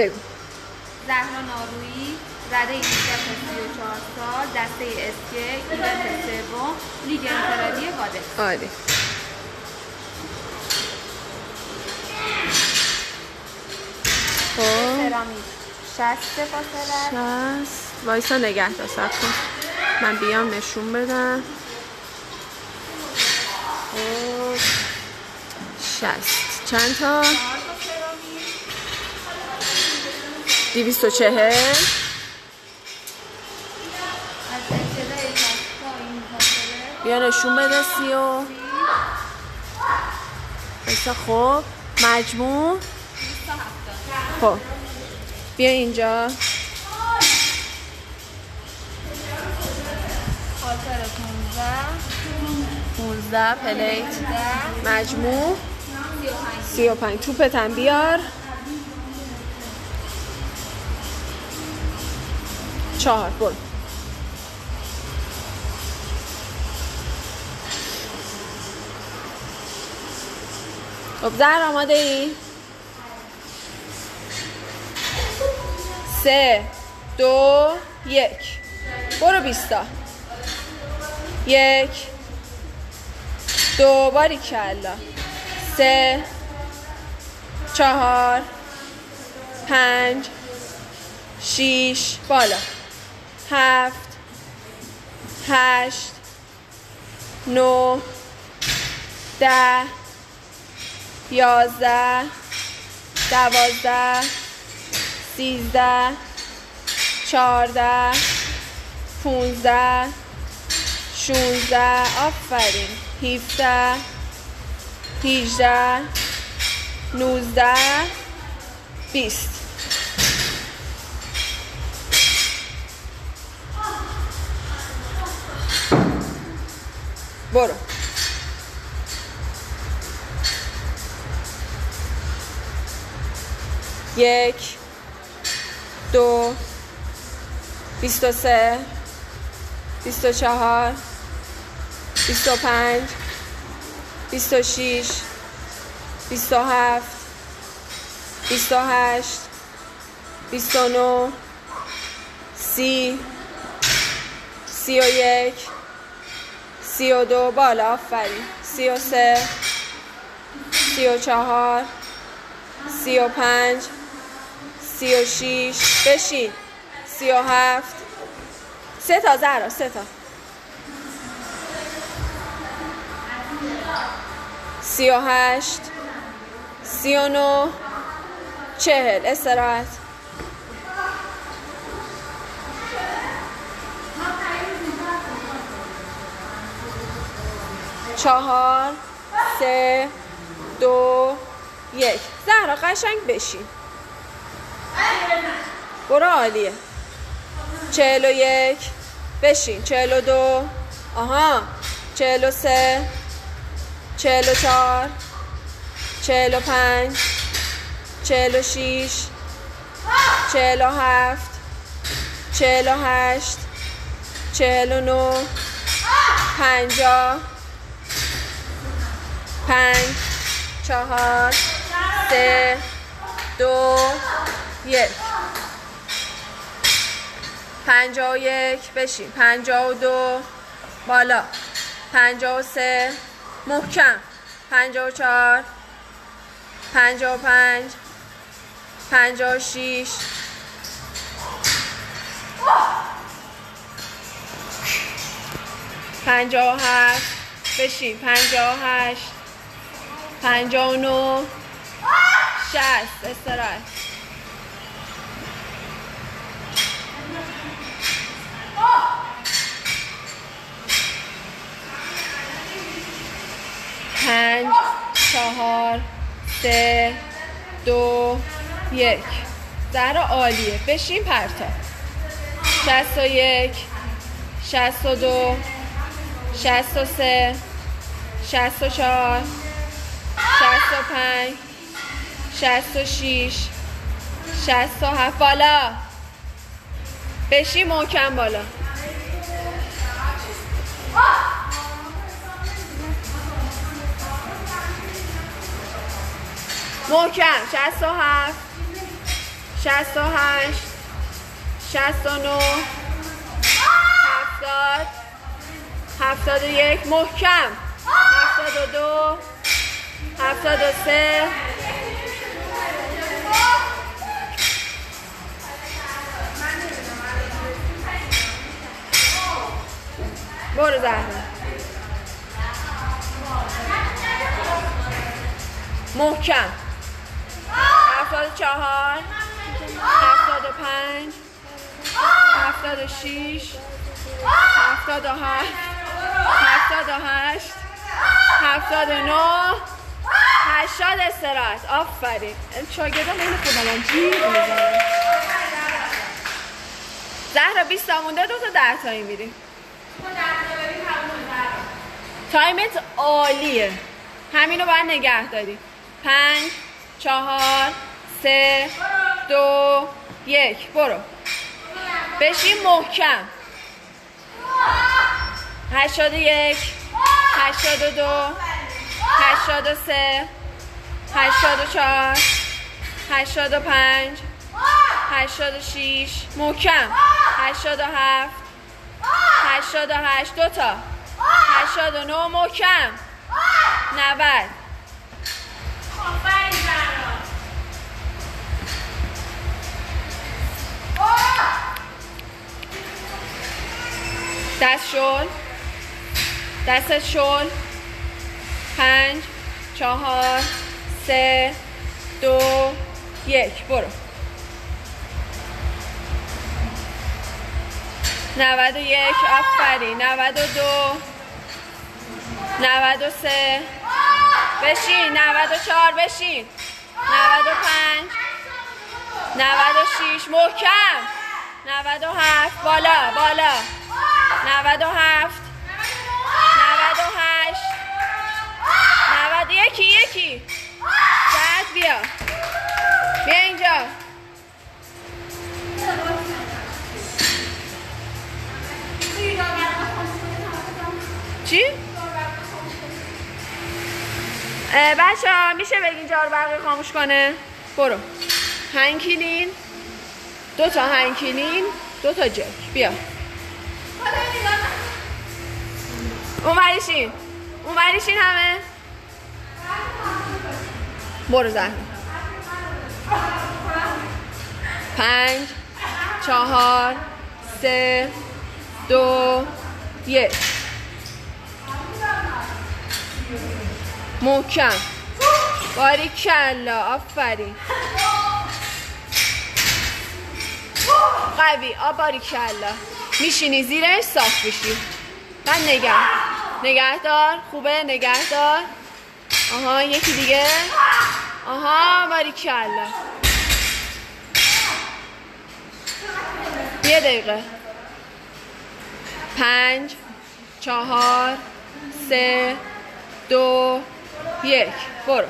بگو. زهرا نارویی، رده 18 تا 34 سال، دسته اسکه، ایونت سوم، لیگ انفرادی قادس. عالی. سرامیک 60 فاصله. 60. وایسا نگه دار، صبر کن من بیام نشون بدم. 60 چند تا؟ 240. بیا نشون بده. 30. بسا خب مجموع 270. خب بیا اینجا. خاطر 15 پلیت مجموع 35. توپتم بیار. 4. برو. خب زهر آماده ای؟ 3 2 1 برو. 20 تا. 1 2 باریکلا. 3 4 5 6 بالا. 7 8 9 10 11 12 13 14 15 16 آفرین. 17 18 19 20. برو. 1 2 23 24 25 26 27 28 29 30 31 32 بالا. آفرین. 33 34 35 36 بشین. 37 3 تا زهرا. 3 تا. 38 39 40 استراحت. 4 3 2 1 زهرا قشنگ بشین. برو. عالیه. 41 بشین. 42 آها 43 44 45 46 47 48 49 50 5 4 3 2 1 51 بشین. 52 بالا. 53 محکم. 54 55 56 57 بشین. 58 59 60 استراحت. 5 4 3 2 1 زهرا عالیه. بشین. پرتا. 61 62 63 64 65 66 67 بالا. بشین محکم بالا. محکم. 67 68 69 70 71 محکم 72 73 برو زهرا محکم 74 75 76 77 78 79 80 استراحت. آفرین. شاگردان خیلی خوب الان جیغ میزنن. زهرا 20 تا مونده، 2 تا 10 تایی میریم. تایمت عالیه، همینو باید نگه داری. 5 4 3 2 1 برو. بشین محکم. 81 82 83 84 85 86 محکم. 87 88 2 تا 89 محکم. 90 دست شل، دستت شل. 5 4 3 2 1 برو. 91 آفرین. 92 93 بشین. 94 بشین. 95 96 محکم. 97 بالا بالا. 97 98 91 یکی. بعد بیا اینجا. چی؟ بچه ها میشه بگین جارو برقی خاموش کنه؟ برو. هنگکلین 2 تا هنگکلین 2 تا جک. بیا اونوریشین. اونوریشین همه. برو زهر. 5 4 3 2 1 محکم. باریکلا آفرین. قوی. باریکلا. میشینی زیرش صاف بشی. بعد نگهدار. خوبه نگهدار. آها یکی دیگه. آها باریکلا. 1 دقیقه. 5 4 3 2 1 برو.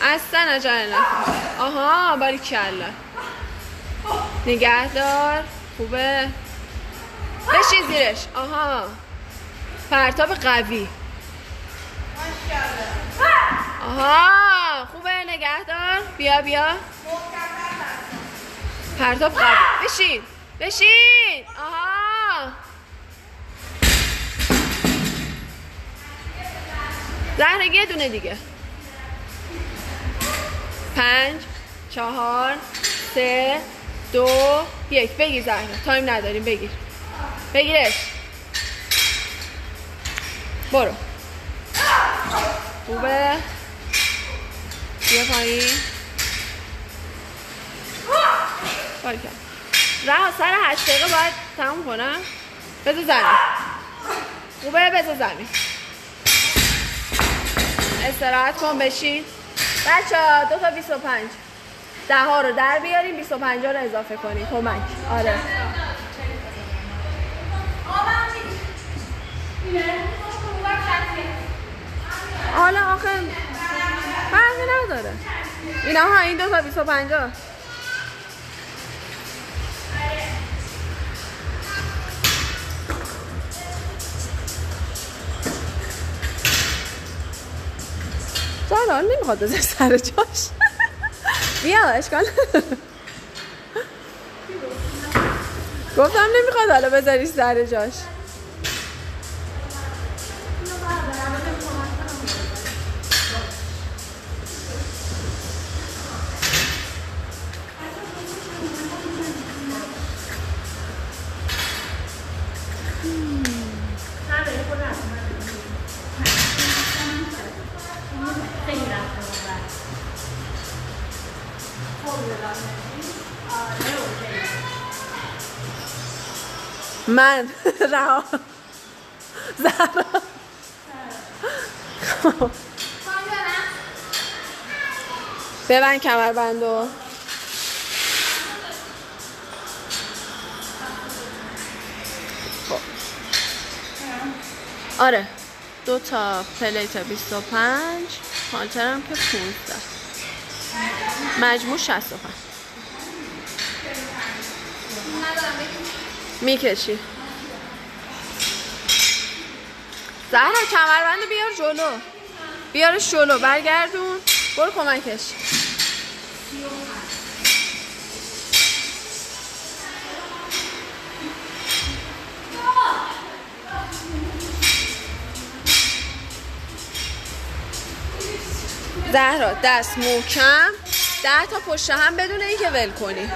اصلا عجله نکن. آها باریکلا. نگهدار. خوبه. بشین زیرش. آها پرتاب قوی. آها خوبه نگهدار. بیا پرتاب قوی. بشین. آها زهره یه دونه دیگه. 5 4 3 2 1 بگیر زهره. تایم نداریم. بگیرش. برو. خوبه. بیا پایین. باریکلا. رها سر 8 دقیقه باید تموم کنم. بذار زمین. خوبه بذار زمین. استراحت کن بشین. بچه ها 2 تا 25 10 ها رو در بیاریم 25 ها رو اضافه کنیم. کمک. آره حالا آخه فرقی نداره. اینا ها این 2 تا 25 ها. بله حالا نمیخواد بذاری سر جاش. بیا اشکال گفتم نمیخواد حالا بذاری سر جاش. من رها زهرا ببند کمربندو. آره 2 تا پلیت 25 پالترم که 15 مجموع 65 میکشی. زهرا کمربند بیار جلو، بیارش جلو، برگردون، برو کمکش. زهرا دست محکم، 10 تا پشت هم بدون اینکه ول کنی.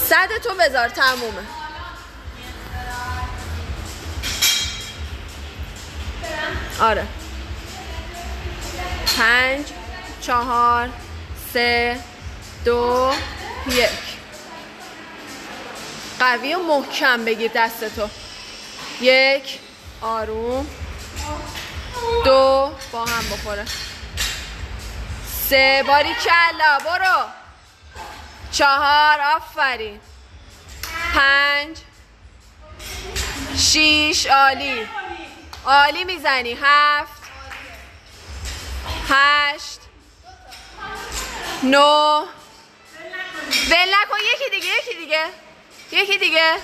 100 تو بذار تمومه. آره 5 4 3 2 1. قوی و محکم بگیر دستتو. 1 آروم، 2 با هم بخوره، 3 باریکلا برو، 4 آفرین، 5 6 عالی عالی میزنی، 7 8 9 ول نکن، یکی دیگه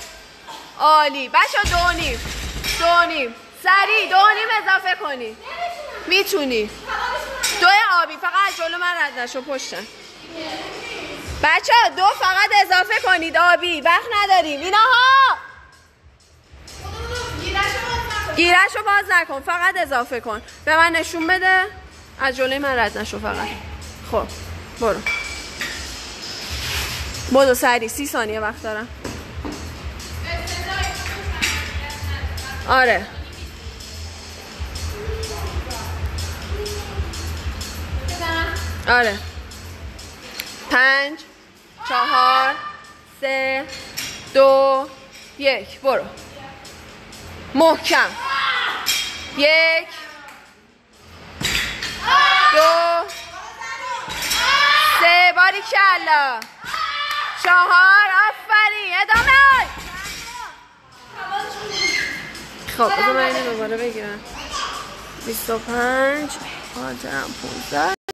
عالی. بچه 2.5 سریع 2.5 اضافه کنی، میتونی. 2 آبی فقط جلو من رد نشو، پشتم. بچه 2 فقط اضافه کنید آبی، وقت نداریم. ایناها گیرشو باز نکن، فقط اضافه کن. به من نشون بده، از جلوی من رد نشو فقط. خب برو سریع، 30 ثانیه وقت دارم. آره آره 5 4 3 2 1 برو محکم. 1 2 3 باریکلا، 4 آفرین، ادامه. خب بذار من اینو دوباره بگیرم. 25 آدم 15